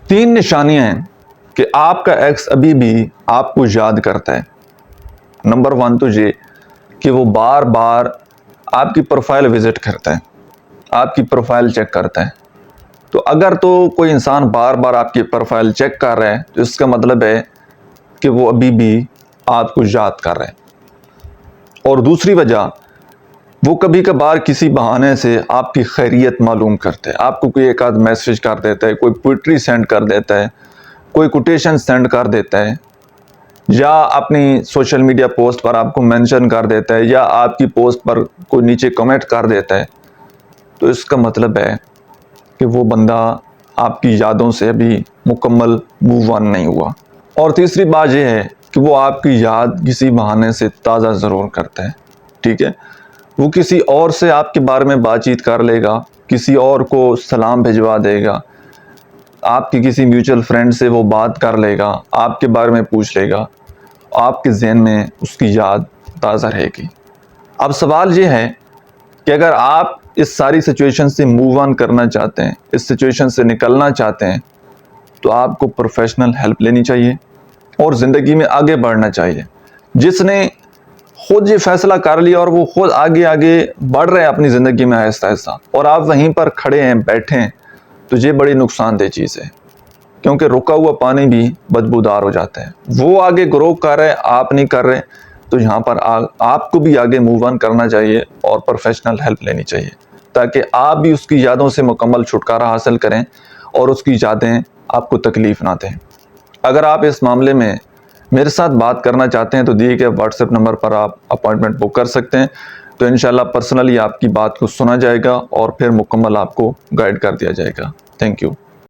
3 نشانیاں ہیں کہ آپ کا ایکس ابھی بھی آپ کو یاد کرتا ہے۔ نمبر 1 تو یہ کہ وہ بار بار آپ کی پروفائل وزٹ کرتا ہے، آپ کی پروفائل چیک کرتا ہے۔ تو اگر تو کوئی انسان بار بار آپ کی پروفائل چیک کر رہا ہے تو اس کا مطلب ہے کہ وہ ابھی بھی آپ کو یاد کر رہا ہے۔ اور دوسری وجہ، وہ کبھی کبھار کسی بہانے سے آپ کی خیریت معلوم کرتے ہیں، آپ کو کوئی ایک آدھ میسج کر دیتا ہے، کوئی پوئٹری سینڈ کر دیتا ہے، کوئی کوٹیشن سینڈ کر دیتا ہے، یا اپنی سوشل میڈیا پوسٹ پر آپ کو مینشن کر دیتا ہے، یا آپ کی پوسٹ پر کوئی نیچے کمنٹ کر دیتا ہے، تو اس کا مطلب ہے کہ وہ بندہ آپ کی یادوں سے ابھی مکمل موو آن نہیں ہوا۔ اور تیسری بات یہ ہے کہ وہ آپ کی یاد کسی بہانے سے تازہ ضرور کرتا ہے، ٹھیک ہے؟ وہ کسی اور سے آپ کے بارے میں بات چیت کر لے گا، کسی اور کو سلام بھجوا دے گا، آپ کی کسی میوچل فرینڈ سے وہ بات کر لے گا، آپ کے بارے میں پوچھ لے گا، آپ کے ذہن میں اس کی یاد تازہ رہے گی۔ اب سوال یہ ہے کہ اگر آپ اس ساری سچویشن سے موو آن کرنا چاہتے ہیں، اس سچویشن سے نکلنا چاہتے ہیں، تو آپ کو پروفیشنل ہیلپ لینی چاہیے اور زندگی میں آگے بڑھنا چاہیے۔ جس نے خود یہ فیصلہ کر لیا اور وہ خود آگے بڑھ رہے ہیں اپنی زندگی میں آہستہ آہستہ، اور آپ وہیں پر کھڑے ہیں، بیٹھے ہیں، تو یہ بڑی نقصان دہ چیز ہے، کیونکہ رکا ہوا پانی بھی بدبودار ہو جاتا ہے۔ وہ آگے گرو کر رہے، آپ نہیں کر رہے، تو یہاں پر آپ کو بھی آگے موو آن کرنا چاہیے اور پروفیشنل ہیلپ لینی چاہیے، تاکہ آپ بھی اس کی یادوں سے مکمل چھٹکارا حاصل کریں اور اس کی یادیں آپ کو تکلیف نہ دیں۔ اگر آپ اس معاملے میں میرے ساتھ بات کرنا چاہتے ہیں تو دیے گئے واٹس ایپ نمبر پر آپ اپوائنٹمنٹ بک کر سکتے ہیں، تو انشاءاللہ پرسنلی آپ کی بات کو سنا جائے گا اور پھر مکمل آپ کو گائیڈ کر دیا جائے گا۔ Thank you.